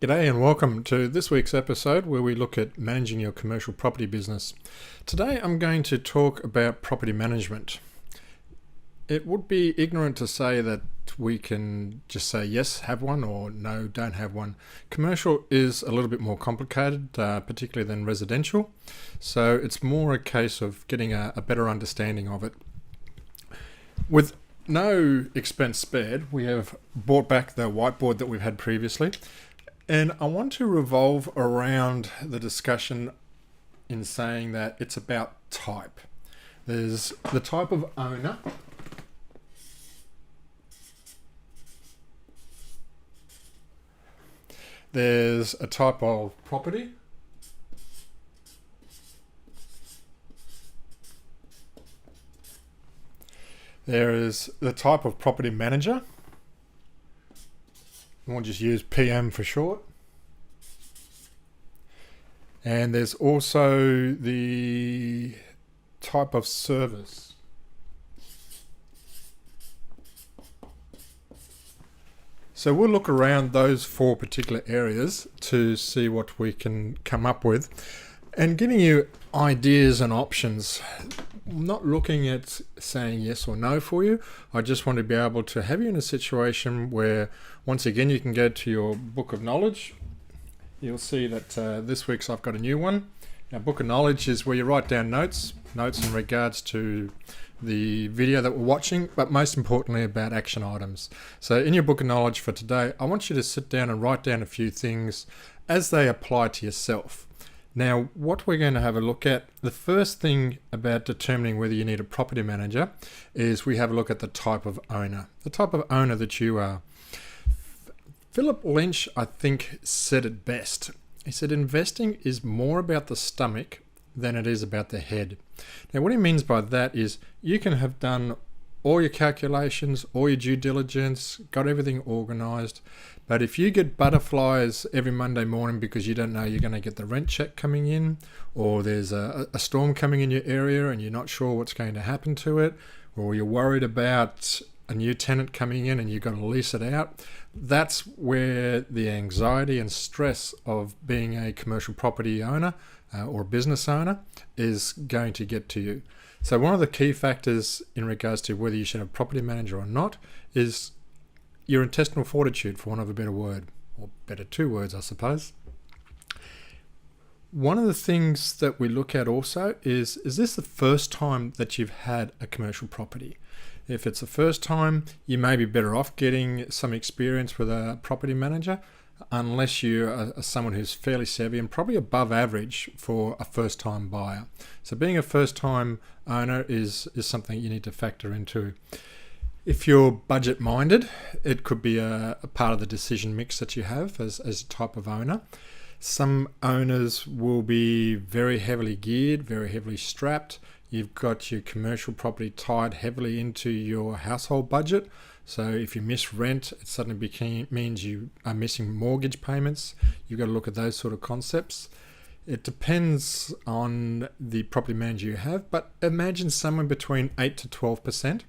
G'day and welcome to this week's episode where we look at managing your commercial property business. Today I'm going to talk about property management. It would be ignorant to say that we can just say yes, have one, or no, don't have one. Commercial is a little bit more complicated, particularly than residential. So it's more a case of getting a better understanding of it. With no expense spared, we have brought back the whiteboard that we've had previously. And I want to revolve around the discussion in saying that it's about type. There's the type of owner. There's a type of property. There is the type of property manager. We'll just use PM for short. And there's also the type of service. So we'll look around those four particular areas to see what we can come up with and giving you ideas and options. I'm not looking at saying yes or no for you. I just want to be able to have you in a situation where, once again, you can go to your book of knowledge. You'll see that this week's I've got a new one. Now, book of knowledge is where you write down notes in regards to the video that we're watching, but most importantly about action items. So in your book of knowledge for today, I want you to sit down and write down a few things as they apply to yourself. Now, what we're going to have a look at, the first thing about determining whether you need a property manager is we have a look at the type of owner, that you are. Philip Lynch, I think, said it best. He said, investing is more about the stomach than it is about the head. Now, what he means by that is you can have done all your calculations, all your due diligence, got everything organized. But if you get butterflies every Monday morning because you don't know you're going to get the rent check coming in, or there's a storm coming in your area and you're not sure what's going to happen to it, or you're worried about a new tenant coming in and you've got to lease it out, that's where the anxiety and stress of being a commercial property owner or business owner is going to get to you. So one of the key factors in regards to whether you should have a property manager or not is your intestinal fortitude, for want of a better word, or better two words, I suppose. One of the things that we look at also is this the first time that you've had a commercial property? If it's the first time, you may be better off getting some experience with a property manager, unless you are someone who's fairly savvy and probably above average for a first-time buyer. So being a first-time owner is something you need to factor into. If you're budget-minded, it could be a part of the decision mix that you have as a type of owner. Some owners will be very heavily geared, very heavily strapped. You've got your commercial property tied heavily into your household budget. So if you miss rent, it suddenly means you are missing mortgage payments. You've got to look at those sort of concepts. It depends on the property manager you have, but imagine somewhere between 8 to 12%.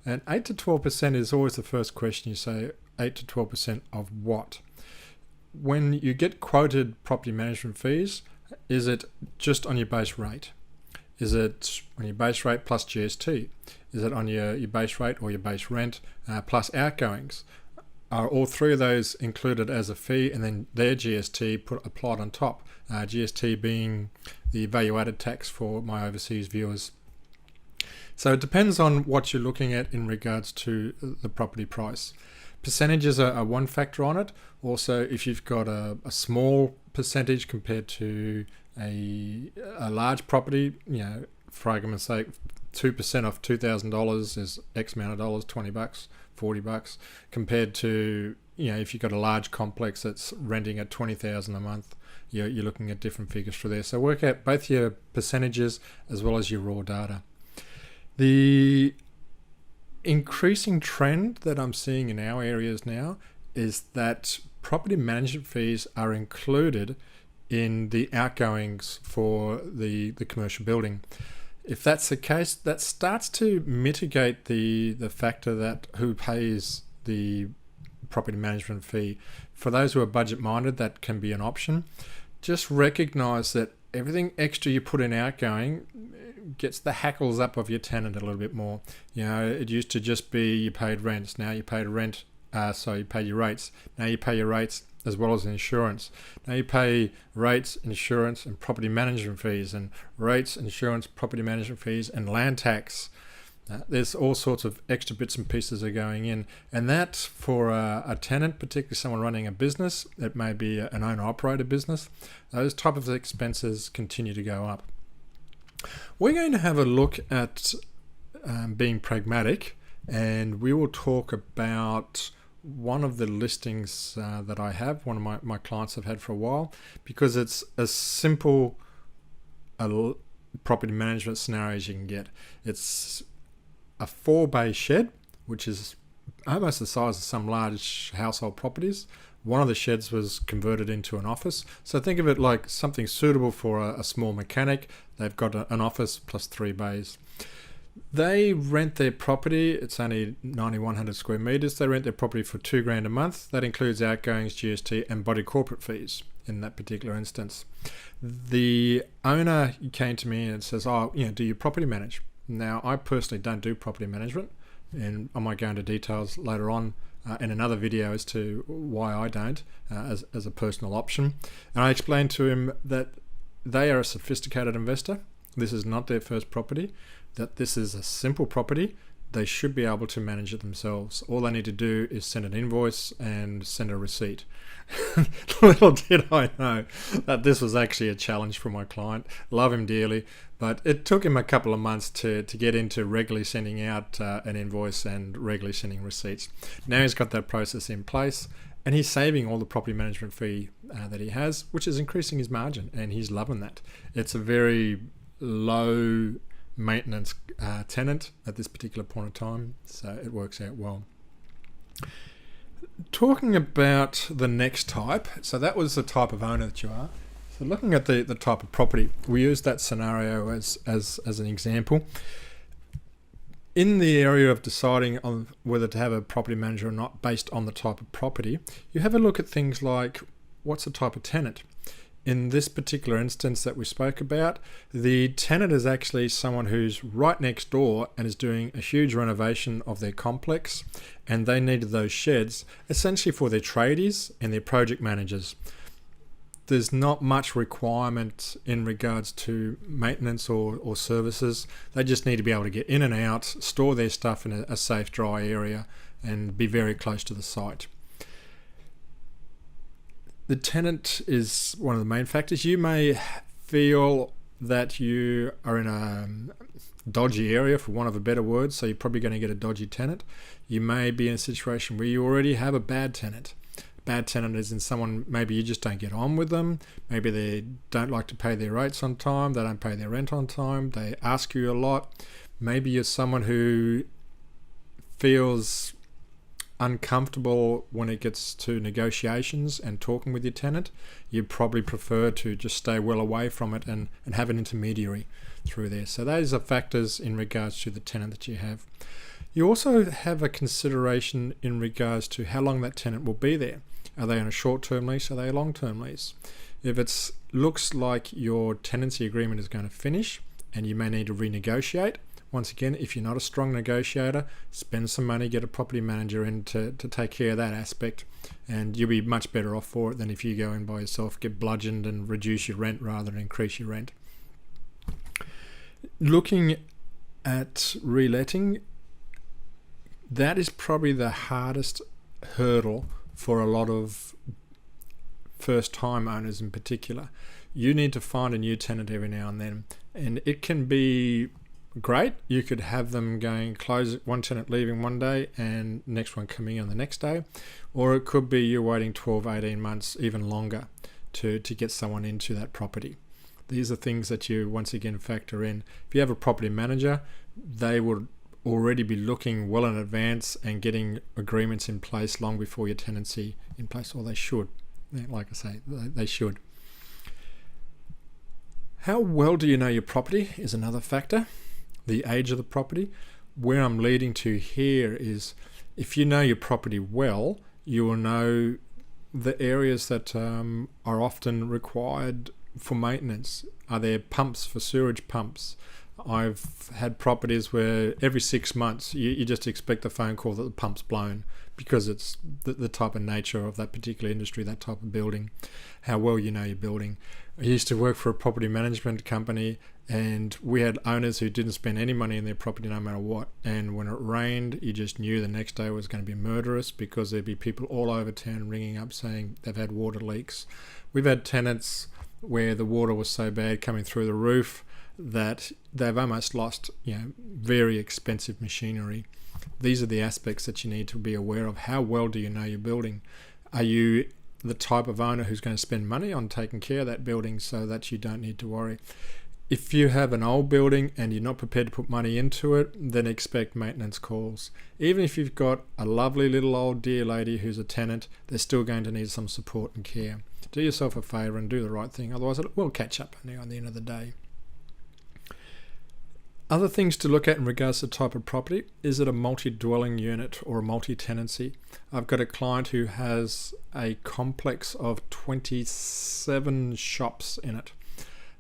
And 8 to 12% is always the first question. You say 8 to 12% of what? When you get quoted property management fees, is it just on your base rate? Is it on your base rate plus GST? Is it on your base rate or your base rent plus outgoings? Are all three of those included as a fee and then their GST applied on top? GST being the value added tax for my overseas viewers. So it depends on what you're looking at in regards to the property price. Percentages are one factor on it. Also, if you've got a small percentage compared to a large property, for argument's sake, 2% off $2,000 is X amount of dollars, $20, $40, compared to, if you've got a large complex that's renting at $20,000 a month, you're looking at different figures for there. So work out both your percentages as well as your raw data. The increasing trend that I'm seeing in our areas now is that property management fees are included in the outgoings for the commercial building. If that's the case, that starts to mitigate the factor that who pays the property management fee. For those who are budget minded, that can be an option. Just recognize that everything extra you put in outgoing gets the hackles up of your tenant a little bit more. You know, it used to just be you paid rents. Now you paid rent, you pay your rates. Now you pay your rates as well as insurance. Now you pay rates, insurance, and property management fees, and rates, insurance, property management fees, and land tax. There's all sorts of extra bits and pieces are going in, and that for a tenant, particularly someone running a business, it may be an owner-operator business, those type of expenses continue to go up. We're going to have a look at being pragmatic, and we will talk about one of the listings that I have, one of my clients have had for a while, because it's as simple a property management scenario as you can get. It's a 4-bay shed, which is almost the size of some large household properties. One of the sheds was converted into an office. So think of it like something suitable for a small mechanic. They've got an office plus 3 bays. They rent their property. It's only 9,100 square meters. They rent their property for $2,000 a month. That includes outgoings, GST, and body corporate fees in that particular instance. The owner came to me and says, do you property manage? Now, I personally don't do property management, and I might go into details later on in another video as to why I don't, as a personal option. And I explained to him that they are a sophisticated investor. This is not their first property, that this is a simple property. They should be able to manage it themselves. All they need to do is send an invoice and send a receipt. Little did I know that this was actually a challenge for my client. Love him dearly, but it took him a couple of months to get into regularly sending out an invoice and regularly sending receipts. Now he's got that process in place, and he's saving all the property management fee that he has, which is increasing his margin, and he's loving that. It's a very low maintenance tenant at this particular point in time, so it works out well. Talking about the next type, so that was the type of owner that you are. So looking at the type of property, we use that scenario as an example. In the area of deciding on whether to have a property manager or not based on the type of property, you have a look at things like what's the type of tenant. In this particular instance that we spoke about, the tenant is actually someone who's right next door and is doing a huge renovation of their complex, and they needed those sheds essentially for their tradies and their project managers. There's not much requirement in regards to maintenance or services. They just need to be able to get in and out, store their stuff in a safe, dry area, and be very close to the site. The tenant is one of the main factors. You may feel that you are in a dodgy area, for want of a better word, so you're probably going to get a dodgy tenant. You may be in a situation where you already have a bad tenant. Bad tenant is in someone, maybe you just don't get on with them. Maybe they don't like to pay their rates on time. They don't pay their rent on time. They ask you a lot. Maybe you're someone who feels uncomfortable when it gets to negotiations and talking with your tenant. You probably prefer to just stay well away from it and have an intermediary through there. So those are factors in regards to the tenant that you have. You also have a consideration in regards to how long that tenant will be there. Are they on a short-term lease? Are they a long-term lease? If it looks like your tenancy agreement is going to finish and you may need to renegotiate, once again, if you're not a strong negotiator, spend some money, get a property manager in to take care of that aspect, and you'll be much better off for it than if you go in by yourself, get bludgeoned and reduce your rent rather than increase your rent. Looking at reletting, that is probably the hardest hurdle for a lot of first-time owners in particular. You need to find a new tenant every now and then, and it can be great. You could have them going close, one tenant leaving one day and next one coming in the next day, or it could be you're waiting 12, 18 months, even longer to get someone into that property. These are things that you once again factor in. If you have a property manager, they will already be looking well in advance and getting agreements in place long before your tenancy in place, or they should. Like I say, they should. How well do you know your property is another factor. The age of the property. Where I'm leading to here is, if you know your property well, you will know the areas that are often required for maintenance. Are there pumps for sewerage pumps? I've had properties where every 6 months you just expect a phone call that the pump's blown, because it's the type of nature of that particular industry, that type of building, how well you know your building. I used to work for a property management company, and we had owners who didn't spend any money in their property no matter what, and when it rained you just knew the next day was going to be murderous, because there'd be people all over town ringing up saying they've had water leaks. We've had tenants where the water was so bad coming through the roof that they've almost lost, very expensive machinery. These are the aspects that you need to be aware of. How well do you know your building? Are you the type of owner who's going to spend money on taking care of that building so that you don't need to worry? If you have an old building and you're not prepared to put money into it, then expect maintenance calls. Even if you've got a lovely little old dear lady who's a tenant, they're still going to need some support and care. Do yourself a favour and do the right thing, otherwise it will catch up on you at the end of the day. Other things to look at in regards to type of property: is it a multi-dwelling unit or a multi-tenancy? I've got a client who has a complex of 27 shops in it.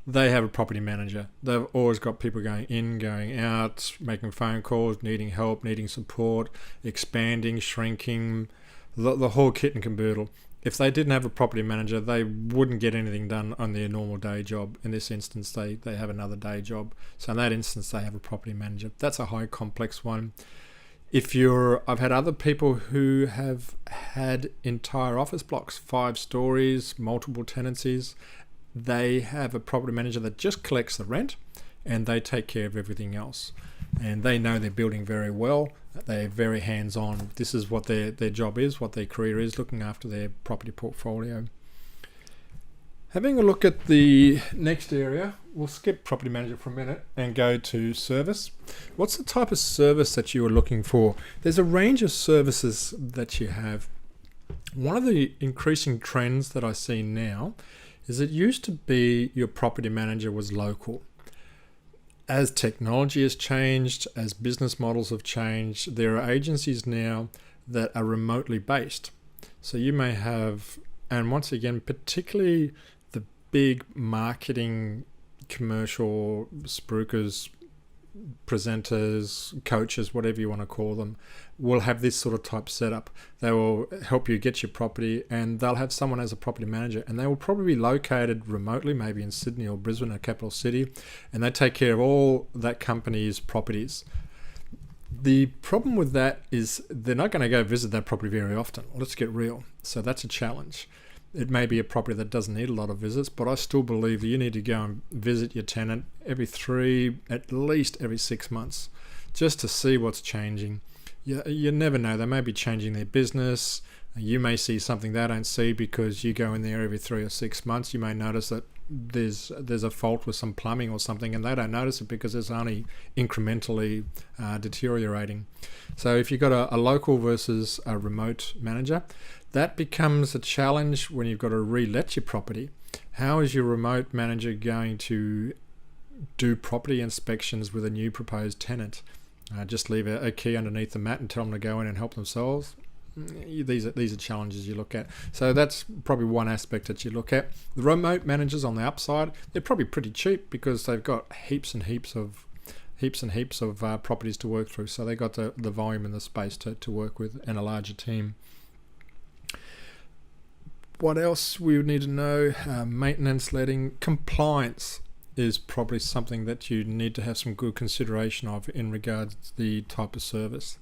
They have a property manager. They've always got people going in, going out, making phone calls, needing help, needing support, expanding, shrinking, the whole kit and caboodle. If they didn't have a property manager, they wouldn't get anything done on their normal day job. In this instance, they have another day job. So in that instance, they have a property manager. That's a high complex one. I've had other people who have had entire office blocks, 5 stories, multiple tenancies. They have a property manager that just collects the rent, and they take care of everything else. And they know their building very well. They're very hands-on. This is what their job is, what their career is, looking after their property portfolio. Having a look at the next area, we'll skip property manager for a minute and go to service. What's the type of service that you are looking for? There's a range of services that you have. One of the increasing trends that I see now is it used to be your property manager was local. As technology has changed, as business models have changed, there are agencies now that are remotely based. So you may have, and once again, particularly the big marketing commercial spruikers, presenters, coaches, whatever you want to call them, will have this sort of type setup. They will help you get your property, and they'll have someone as a property manager, and they will probably be located remotely, maybe in Sydney or Brisbane, a capital city, and they take care of all that company's properties. The problem with that is they're not going to go visit that property very often. Let's get real. So that's a challenge. It may be a property that doesn't need a lot of visits, but I still believe that you need to go and visit your tenant at least every 6 months, just to see what's changing. You never know. They may be changing their business. You may see something they don't see because you go in there every 3 or 6 months. You may notice that there's a fault with some plumbing or something, and they don't notice it because it's only incrementally deteriorating. So if you've got a local versus a remote manager, that becomes a challenge when you've got to re-let your property. How is your remote manager going to do property inspections with a new proposed tenant? Just leave a key underneath the mat and tell them to go in and help themselves? These are challenges you look at. So that's probably one aspect that you look at. The remote managers on the upside, they're probably pretty cheap because they've got heaps and heaps of properties to work through. So they got the volume and the space to work with, and a larger team. What else we would need to know? Maintenance, letting, compliance is probably something that you need to have some good consideration of in regards to the type of service.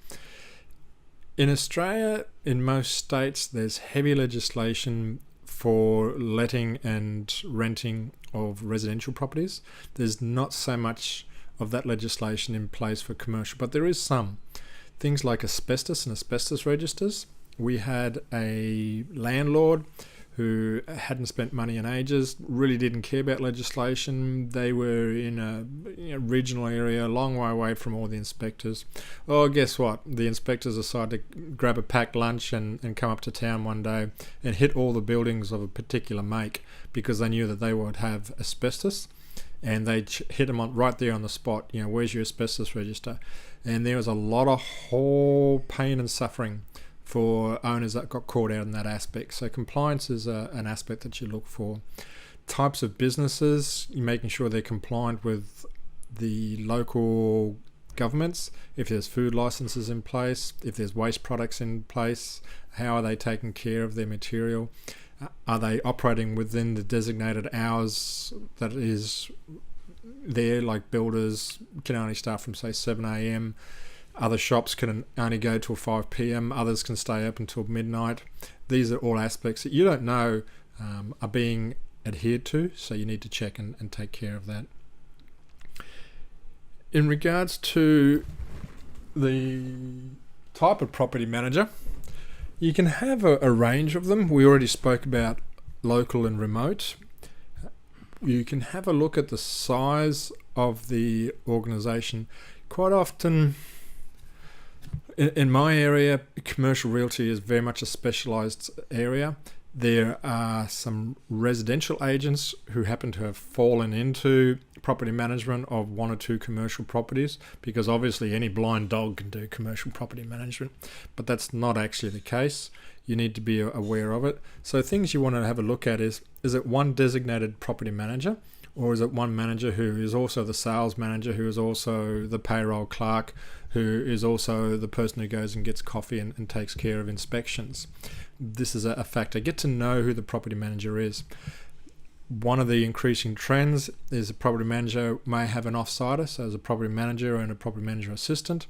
In Australia, in most states, there's heavy legislation for letting and renting of residential properties. There's not so much of that legislation in place for commercial, but there is some. Things like asbestos and asbestos registers. We had a landlord who hadn't spent money in ages, really didn't care about legislation. They were in a regional area, a long way away from all the inspectors. Oh, guess what? The inspectors decided to grab a packed lunch and come up to town one day and hit all the buildings of a particular make because they knew that they would have asbestos, and they hit them right there on the spot. Where's your asbestos register? And there was a lot of whole pain and suffering for owners that got caught out in that aspect. So compliance is an aspect that you look for. Types of businesses, you're making sure they're compliant with the local governments, if there's food licenses in place, if there's waste products in place, how are they taking care of their material? Are they operating within the designated hours that is there? Like builders can only start from say 7 a.m. Other shops can only go till 5 p.m. Others can stay up until midnight. These are all aspects that you don't know are being adhered to, so you need to check and take care of that. In regards to the type of property manager, you can have a range of them. We already spoke about local and remote. You can have a look at the size of the organisation. Quite often, in my area, commercial realty is very much a specialised area. There are some residential agents who happen to have fallen into property management of one or two commercial properties, because obviously any blind dog can do commercial property management, but that's not actually the case. You need to be aware of it. So things you want to have a look at is it one designated property manager, or is it one manager who is also the sales manager, who is also the payroll clerk, who is also the person who goes and gets coffee and takes care of inspections? This is a factor. Get to know who the property manager is. One of the increasing trends is a property manager may have an off-sider, so as a property manager and a property manager assistant.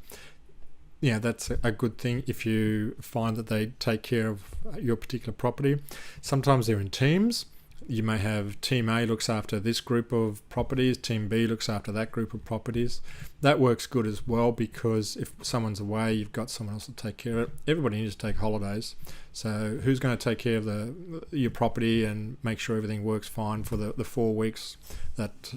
Yeah, that's a good thing if you find that they take care of your particular property. Sometimes they're in teams. You may have team A looks after this group of properties, team B looks after that group of properties. That works good as well, because if someone's away, you've got someone else to take care of it. Everybody needs to take holidays. So who's going to take care of your property and make sure everything works fine for the 4 weeks that,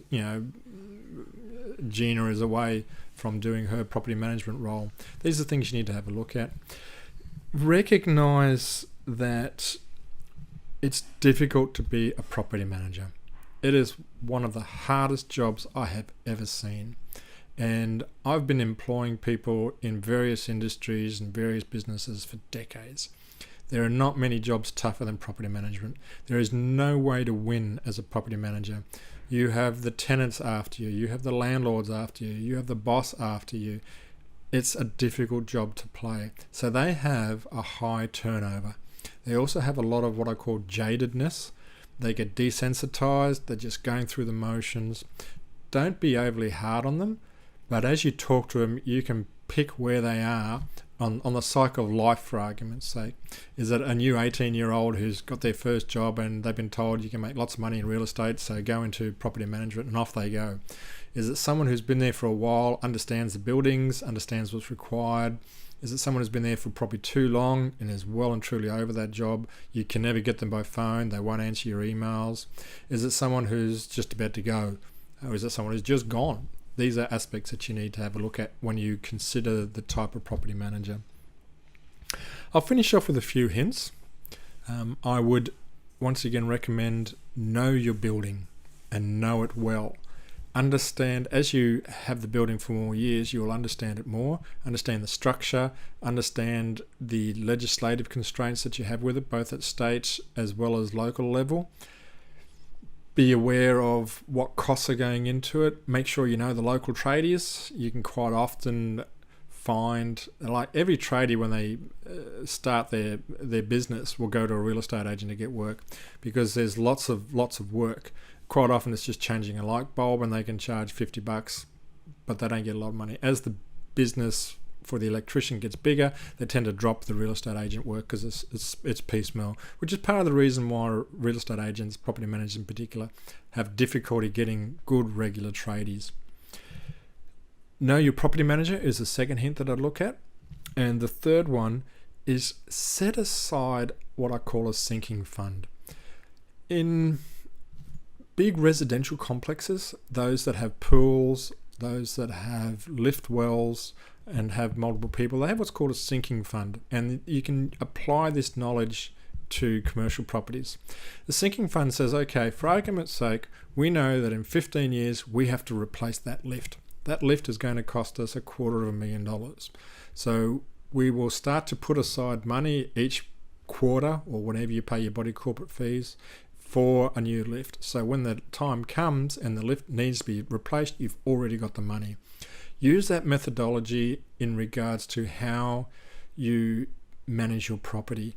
Gina is away from doing her property management role? These are things you need to have a look at. Recognize that it's difficult to be a property manager. It is one of the hardest jobs I have ever seen. And I've been employing people in various industries and various businesses for decades. There are not many jobs tougher than property management. There is no way to win as a property manager. You have the tenants after you, you have the landlords after you, you have the boss after you. It's a difficult job to play. So they have a high turnover. They also have a lot of what I call jadedness. They get desensitized. They're just going through the motions. Don't be overly hard on them, but as you talk to them, you can pick where they are on the cycle of life, for argument's sake. Is it a new 18-year-old who's got their first job and they've been told you can make lots of money in real estate, so go into property management, and off they go? Is it someone who's been there for a while, understands the buildings, understands what's required? Is it someone who's been there for probably too long and is well and truly over that job? You can never get them by phone. They won't answer your emails. Is it someone who's just about to go? Or is it someone who's just gone? These are aspects that you need to have a look at when you consider the type of property manager. I'll finish off with a few hints. I would once again recommend know your building and know it well. Understand, as you have the building for more years, you will understand it more, understand the structure, understand the legislative constraints that you have with it, both at state as well as local level. Be aware of what costs are going into it. Make sure you know the local tradies. You can quite often find, like every tradie when they start their business will go to a real estate agent to get work, because there's lots of work. Quite often it's just changing a light bulb and they can charge $50, but they don't get a lot of money. As the business for the electrician gets bigger, they tend to drop the real estate agent work because it's piecemeal, which is part of the reason why real estate agents, property managers in particular, have difficulty getting good regular tradies. Know your property manager is the second hint that I'd look at. And the third one is set aside what I call a sinking fund. In big residential complexes, those that have pools, those that have lift wells and have multiple people, they have what's called a sinking fund, and you can apply this knowledge to commercial properties. The sinking fund says, okay, for argument's sake, we know that in 15 years we have to replace that lift. That lift is going to cost us $250,000. So we will start to put aside money each quarter or whenever you pay your body corporate fees for a new lift. So when the time comes and the lift needs to be replaced, you've already got the money. Use that methodology in regards to how you manage your property.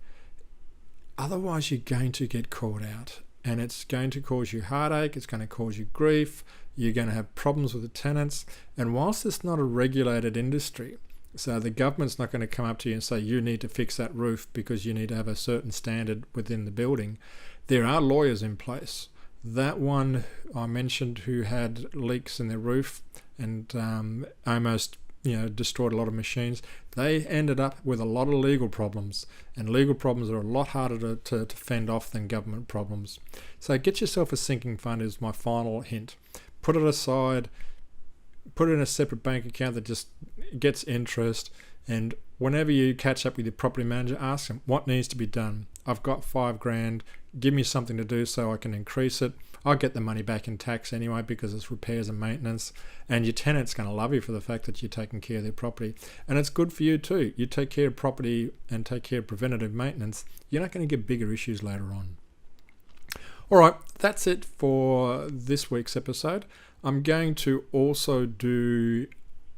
Otherwise, you're going to get caught out, and it's going to cause you heartache, it's going to cause you grief, you're going to have problems with the tenants. And whilst it's not a regulated industry, so the government's not going to come up to you and say you need to fix that roof because you need to have a certain standard within the building, there are lawyers in place. That one I mentioned who had leaks in their roof and almost destroyed a lot of machines, they ended up with a lot of legal problems, and legal problems are a lot harder to fend off than government problems. So get yourself a sinking fund is my final hint. Put it aside, put it in a separate bank account that just gets interest, and whenever you catch up with your property manager, ask them what needs to be done. I've got $5,000, give me something to do so I can increase it. I'll get the money back in tax anyway because it's repairs and maintenance, and your tenant's going to love you for the fact that you're taking care of their property. And it's good for you too. You take care of property and take care of preventative maintenance, you're not going to get bigger issues later on. All right, that's it for this week's episode. I'm going to also do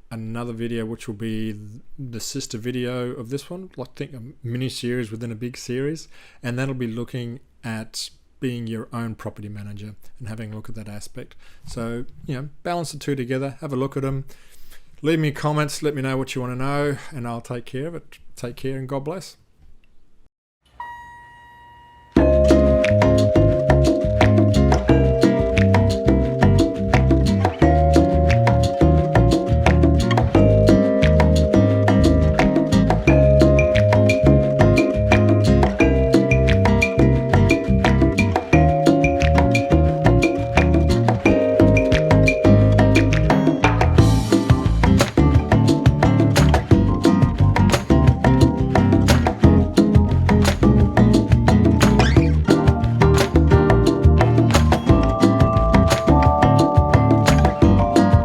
another video which will be the sister video of this one, I think a mini series within a big series, and that'll be looking at being your own property manager and having a look at that aspect. So balance the two together, have a look at them, leave me comments, let me know what you want to know, and I'll take care of it. Take care and God bless.